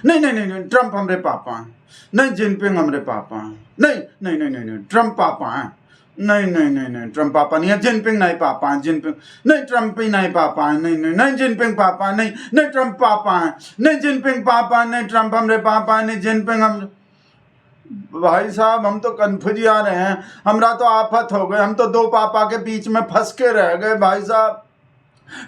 नहीं नहीं नहीं नहीं, ट्रम्प हमारे पापा हैं, नहीं जिनपिंग हमारे पापा हैं, नहीं नहीं नहीं नहीं नहीं, ट्रम्प पापा हैं, नहीं नहीं नहीं नहीं, ट्रम्प पापा नहीं है, जिनपिंग नहीं पापा है, जिनपिंग नहीं, ट्रम्प ही नहीं पापा है, नहीं नहीं नहीं, जिनपिंग पापा है, नहीं नहीं, ट्रम्प पापा है, नहीं जिनपिंग पापा है, नहीं ट्रम्प हमारे पापा है, नहीं जिनपिंग हम। भाई साहब हम तो कन्फ्यूज आ रहे हैं, हमरा तो आफत हो गए, हम तो दो पापा के बीच में फंस के रह गए भाई साहब।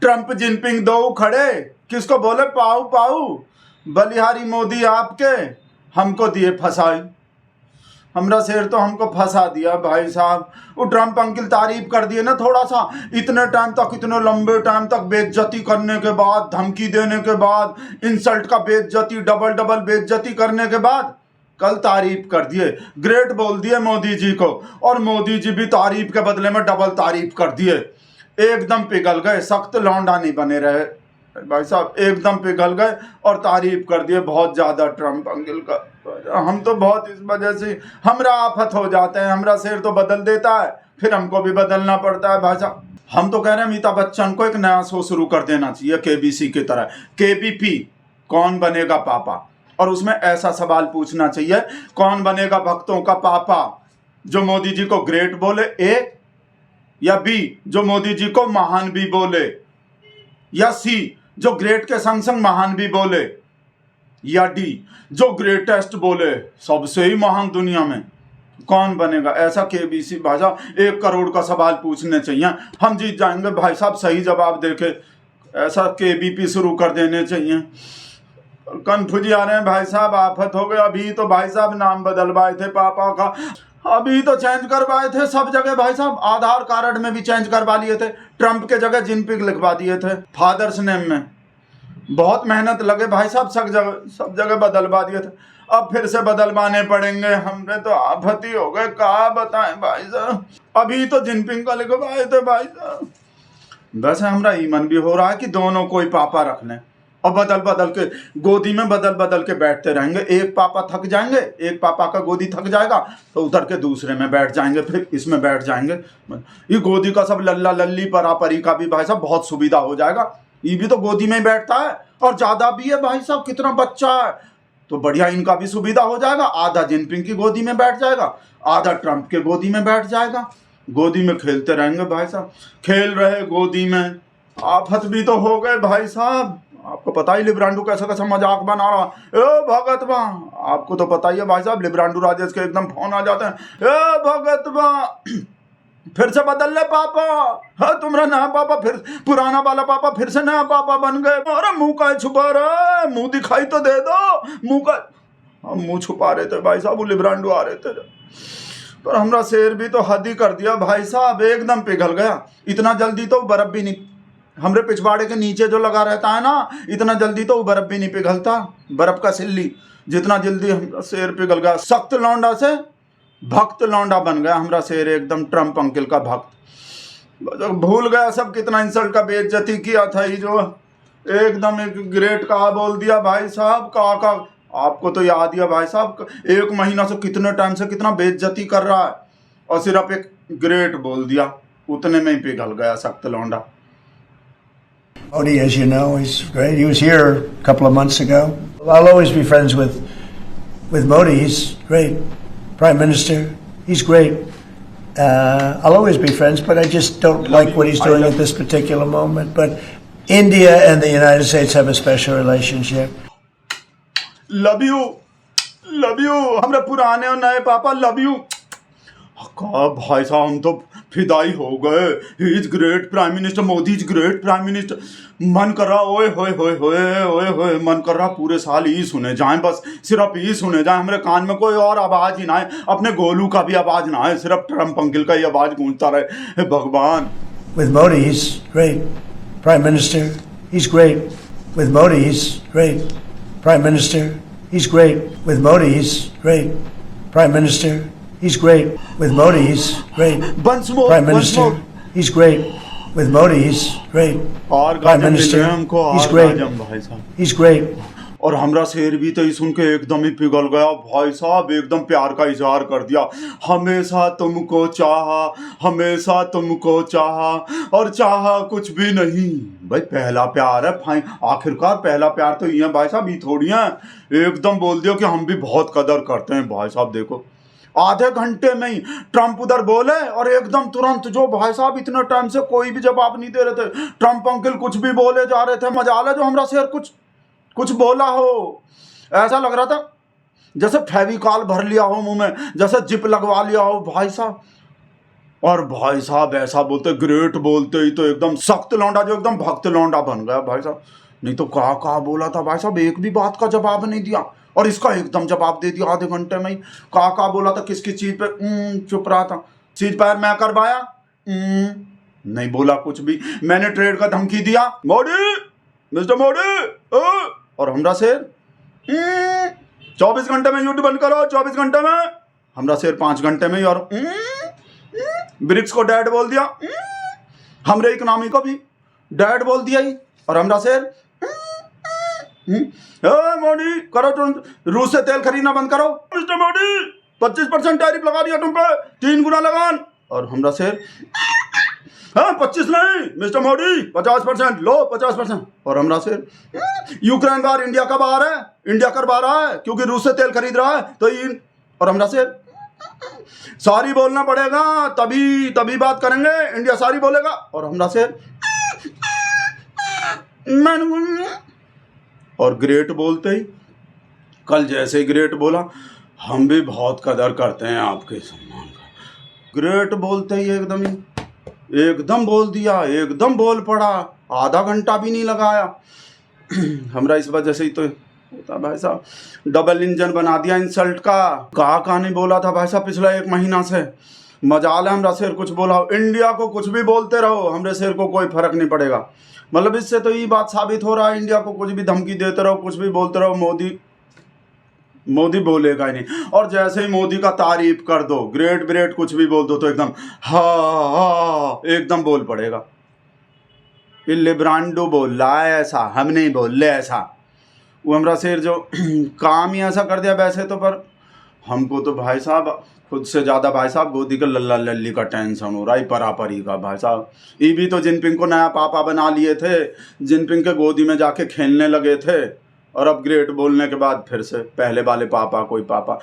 ट्रम्प जिनपिंग दो खड़े, किसको बोले पाऊ पाऊ, बलिहारी मोदी आपके हमको दिए फंसाई, हमरा शेर तो हमको फंसा दिया भाई साहब। वो ट्रम्प अंकिल तारीफ कर दिए ना थोड़ा सा, इतने टाइम तक, इतने लंबे टाइम तक बेइज्जती करने के बाद, धमकी देने के बाद, इंसल्ट का बेइज्जती, डबल डबल बेइज्जती करने के बाद कल तारीफ कर दिए, ग्रेट बोल दिए मोदी जी को, और मोदी जी भी तारीफ के बदले में डबल तारीफ कर दिए। एकदम पिघल गए, सख्त लौंडा नहीं बने रहे भाई साहब, एकदम पिघल गए और तारीफ कर दिए बहुत ज्यादा ट्रम्प अंकिल का। हम तो बहुत इस वजह से हमरा आफत हो जाते हैं, हमरा शेर तो बदल देता है, फिर हमको भी बदलना पड़ता है भाई साहब। हम तो कह रहे हैं अमिताभ बच्चन को एक नया शो शुरू कर देना चाहिए केबीसी की तरह, केबीपी, कौन बनेगा पापा, और उसमें ऐसा सवाल पूछना चाहिए, कौन बनेगा भक्तों का पापा, जो मोदी जी को ग्रेट बोले ए, या बी जो मोदी जी को महान भी बोले, या सी जो ग्रेट के संग संग महान भी बोले, या डी जो ग्रेटेस्ट बोले, सबसे ही महान दुनिया में कौन बनेगा। ऐसा केबीसी भाई साहब 1 करोड़ का सवाल पूछने चाहिए, हम जीत जाएंगे भाई साहब, सही जवाब देके ऐसा केबीपी शुरू कर देने चाहिए। कन्फ्यूज आ रहे हैं भाई साहब, आफत हो गए। अभी तो भाई साहब नाम बदलवाए थे पापा का, अभी तो चेंज करवाए थे सब जगह भाई साहब, आधार कार्ड में भी चेंज करवा लिए थे, ट्रम्प के जगह जिनपिंग लिखवा दिए थे फादर्स नेम में, बहुत मेहनत लगे भाई साहब, सब जगह बदलवा दिए थे, अब फिर से बदलवाने पड़ेंगे। हमने तो आफत ही हो गए, क्या बताएं भाई साहब। अभी तो जिनपिंग का लिखवाए थे भाई साहब। वैसे हमारा ईमन भी हो रहा है कि दोनों कोई पापा रख लें और बदल बदल के गोदी में बदल बदल के बैठते रहेंगे। एक पापा थक जाएंगे, एक पापा का गोदी थक जाएगा तो उधर के दूसरे में बैठ जाएंगे, फिर इसमें बैठ जाएंगे। ये गोदी का सब लल्ला लल्ली परा परी का भी भाई साहब बहुत सुविधा हो जाएगा, ये भी तो गोदी में ही बैठता है और ज्यादा भी है भाई साहब, कितना बच्चा है, तो बढ़िया इनका भी सुविधा हो जाएगा। आधा जिनपिंग की गोदी में बैठ जाएगा, आधा ट्रम्प के गोदी में बैठ जाएगा, गोदी में खेलते रहेंगे भाई साहब, खेल रहे गोदी में। आफत भी तो हो गए भाई साहब, आपको पता ही लिब्रांडू कैसा कैसा मजाक बना रहा, ए भगत बा, आपको तो पता ही है भाई साहब, लिब्रांडू राजेश के एकदम फोन आ जाते हैं, ए भगत बा फिर से बदल ले पापा, हाँ तुम्हारा नया पापा, फिर पुराना वाला पापा फिर से नया पापा बन गए। अरे मुंह का छुपा रहा, मुंह दिखाई तो दे दो, मुंह का, हम मुंह छुपा रहे थे भाई साहब, वो लिब्रांडू आ रहे थे, पर हमरा शेर भी तो हद ही कर दिया भाई साहब, एकदम पिघल गया। इतना जल्दी तो बर्फ भी नहीं, हमरे पिछवाड़े के नीचे जो लगा रहता है ना, इतना जल्दी तो बर्फ भी नहीं पिघलता, बर्फ का सिल्ली जितना जल्दी हमरा शेर पिघल गया। सख्त लौंडा से भक्त लौंडा बन गया हमरा शेर, एकदम ट्रम्प अंकिल का भक्त। भूल गया सब कितना इंसल्ट का बेइज्जती किया था, ये जो एकदम एक ग्रेट का बोल दिया भाई साहब, का आपको तो याद ही है भाई साहब, 1 महीना से कितने टाइम से कितना बेइज्जती कर रहा है, और सिर्फ एक ग्रेट बोल दिया, उतने में ही पिघल गया सख्त लौंडा। Modi, as you know, he's great. He was here a couple of months ago. I'll always be friends with Modi. He's great. Prime Minister, he's great. I'll always be friends, but I just don't like what he's doing at this particular moment. But India and the United States have a special relationship. Love you. Love you. हमारे पुराने और नए पापा love you. भाई साहब हम तो फिदाई हो गए, he is great prime minister, Modi is great prime minister. मन कर रहा ओए होए होए होए ओए होए, मन कर रहा पूरे साल ही सुने जाएं, बस सिर्फ ही सुने जाएं, हमारे कान में कोई और आवाज ही ना आए, अपने गोलू का भी आवाज ना आए, सिर्फ ट्रम्प अंकिल का ही आवाज गूंजता रहे। हे भगवान। With Modi, he's great. Prime Minister, he's great. With Modi, he's great. Prime Minister, he's great. With Modi, he's great. Prime Minister, he's great. With Modi, he's great. Once more, Prime Minister, he's great. With Modi, he's great. Prime Minister, he's great. He's great. और हमरा शेर भी तो सुन के एकदम ही पिघल गया भाई साहब, एकदम प्यार का इजहार कर दिया। हमेशा तुमको चाहा, हमेशा तुमको चाहा और चाहा कुछ भी नहीं। भाई पहला प्यार है भाई, आखिरकार पहला प्यार तो ये है भाई साहब, ये थोड़ी है। एकदम बोल दियो कि हम भी बहुत कदर करते हैं भाई साहब। देखो आधे घंटे में ही ट्रंप उधर बोले और एकदम तुरंत, जो भाई साहब इतने टाइम से कोई भी जवाब नहीं दे रहे थे, ट्रंप अंकल कुछ भी बोले जा रहे थे। मजाल है जो हमरा शेर कुछ बोला हो। ऐसा लग रहा था जैसे फेविकॉल भर लिया हो मुंह में, जैसे जिप लगवा लिया हो भाई साहब। और भाई साहब ऐसा बोलते, ग्रेट बोलते ही तो एकदम सख्त लौंडा, जो एकदम भक्त लौंडा बन गया भाई साहब। नहीं तो कहा बोला था भाई साहब, एक भी बात का जवाब नहीं दिया और इसका एकदम जवाब दे दिया आधे घंटे में ही। कहा बोला था, किस किस चीज पे चुप रहा था। चीज पैर मैं करवाया, नहीं बोला कुछ भी। मैंने ट्रेड का धमकी दिया, मोदी, मिस्टर मोदी, और हमरा शेर 24 घंटे में यूट्यूब बंद करो, 24 घंटे में। हमरा शेर 5 घंटे में ही, और ब्रिक्स को डैड बोल दिया, हमरे इकोनॉमी को भी डैड बोल दिया ही। और हमरा शेर मोदी करो, तुम रूस से तेल खरीदना बंद करो। मिस्टर मोदी 25% टैरिफ लगा दिया तुम पे, 3 गुना लगान। और हमरा शेर 25 नहीं मिस्टर मोदी 50%, लो 50%। और हमरा शेर यूक्रेन वार इंडिया कब आ रहा है, इंडिया करवा रहा है क्योंकि रूस से तेल खरीद रहा है तो इन। और हमरा शेर सॉरी बोलना पड़ेगा, तभी बात करेंगे, इंडिया सॉरी बोलेगा। और हमरा शेर और ग्रेट बोलते ही, कल जैसे ही ग्रेट बोला, हम भी बहुत कदर करते हैं आपके सम्मान का। ग्रेट बोलते ही एकदम बोल दिया, एकदम बोल पड़ा, आधा घंटा भी नहीं लगाया। हमरा इस वजह से ही तो होता भाई साहब, डबल इंजन बना दिया इंसल्ट का। कहा नहीं बोला था भाई साहब पिछला 1 महीना से। मजाल है हमरा शेर कुछ बोला हो, इंडिया को कुछ भी बोलते रहो, हमरे शेर को कोई फर्क नहीं पड़ेगा। मतलब इससे तो ये बात साबित हो रहा है, इंडिया को कुछ भी धमकी देते रहो, कुछ भी बोलते रहो, मोदी बोलेगा ही नहीं। और जैसे ही मोदी का तारीफ कर दो, ग्रेट कुछ भी बोल दो, तो एकदम हा एकदम बोल पड़ेगा। लिब्रांडो बोल रहा है ऐसा, हम नहीं बोल रहे ऐसा। वो हमरा शेर जो काम ही ऐसा कर दिया वैसे तो, पर हमको तो भाई साहब खुद से ज़्यादा भाई साहब गोदी का लल्ला लल्ली का टेंशन हो रहा है, परापरी का भाई साहब। ये भी तो जिनपिंग को नया पापा बना लिए थे, जिनपिंग के गोदी में जाके खेलने लगे थे, और अब ग्रेट बोलने के बाद फिर से पहले वाले पापा, कोई पापा।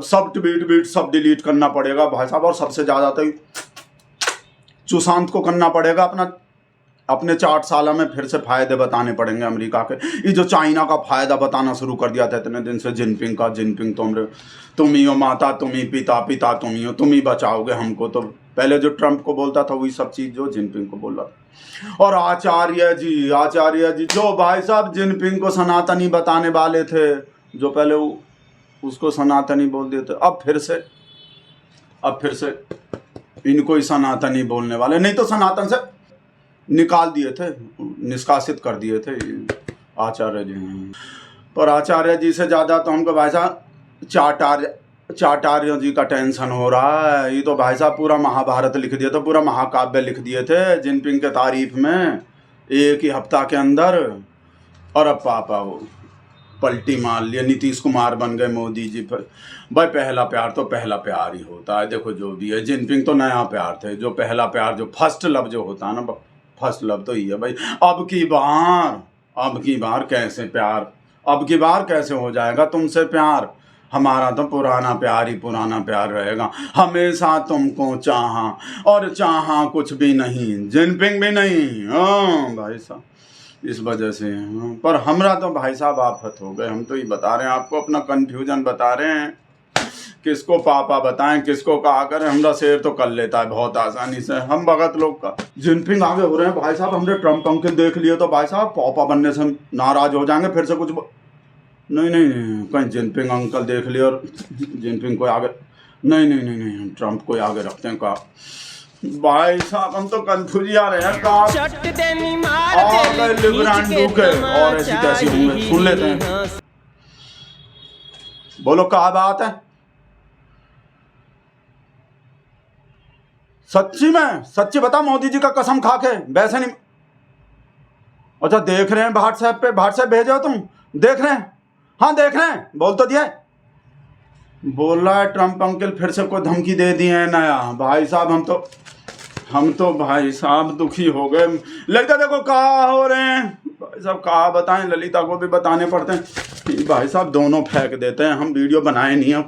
सब ट्वीट सब डिलीट करना पड़ेगा भाई साहब। और सबसे ज़्यादा तो सुशांत को करना पड़ेगा अपने 4 साल में फिर से फायदे बताने पड़ेंगे अमेरिका के। ये जो चाइना का फायदा बताना शुरू कर दिया था इतने दिन से जिनपिंग तो तुम ही हो माता, तुम ही पिता, पिता तुम ही हो, तुम ही बचाओगे हमको। तो पहले जो ट्रंप को बोलता था वही सब चीज़ जो जिनपिंग को बोल रहा था। और आचार्य जी जो भाई साहब जिनपिंग को सनातनी बताने वाले थे, जो पहले उसको सनातनी बोल दिए थे, अब फिर से इनको ही सनातनी बोलने वाले। नहीं तो सनातन से निकाल दिए थे, निष्कासित कर दिए थे आचार्य जी। पर आचार्य जी से ज़्यादा तो हमको भाई साहब चाटार्य जी का टेंशन हो रहा है। ये तो भाई साहब पूरा महाभारत लिख दिया था, पूरा महाकाव्य लिख दिए थे जिनपिंग के तारीफ में 1 ही हफ्ता के अंदर। और अब पापा वो पलटी मार लिया, नीतीश कुमार बन गए मोदी जी पर। भाई पहला प्यार तो पहला प्यार ही होता है। देखो जो भी है, जिनपिंग तो नया प्यार थे, जो पहला प्यार, जो फर्स्ट लव जो होता है ना, फर्स्ट लव तो ही है भाई। अब की बार कैसे प्यार, अब की बार कैसे हो जाएगा तुमसे प्यार। हमारा तो पुराना प्यार रहेगा। हमेशा तुमको चाहा और चाहा कुछ भी नहीं, जिनपिंग भी नहीं। हाँ भाई साहब, इस वजह से। पर हमरा तो भाई साहब आफत हो गए। हम तो ये बता रहे हैं आपको, अपना कन्फ्यूजन बता रहे हैं, किसको पापा बताएं, किसको कहा करें। हमरा शेर तो कर लेता है बहुत आसानी से, हम भगत लोग का। जिनपिंग आगे हो रहे हैं भाई साहब। हमने ट्रंप अंकल देख लिए तो भाई साहब पापा बनने से नाराज हो जाएंगे, फिर से कुछ नहीं कहीं जिनपिंग अंकल देख लिए और जिनपिंग को आगे नहीं ट्रंप को आगे रखते हैं। का भाई साहब हम तो कंफ्यूज आ रहे हैं लिब्रांडो के, और ऐसी तैसी होंगे, सुन लेते हैं। बोलो क्या बात है? सच्ची बता मोदी जी का कसम खा के, वैसे नहीं। अच्छा देख रहे हैं व्हाट्सएप पे, व्हाट्सएप भेजो तुम, देख रहे हैं, हाँ देख रहे हैं, बोल तो दिया। बोल रहा है ट्रम्प अंकल फिर से कोई धमकी दे दिए हैं नया। भाई साहब हम तो भाई साहब दुखी हो गए। ललिता देखो कहाँ हो रहे हैं भाई साहब, कहाँ बताएं, ललिता को भी बताने पड़ते हैं। भाई साहब दोनों फेंक देते हैं, हम वीडियो बनाए नहीं अब।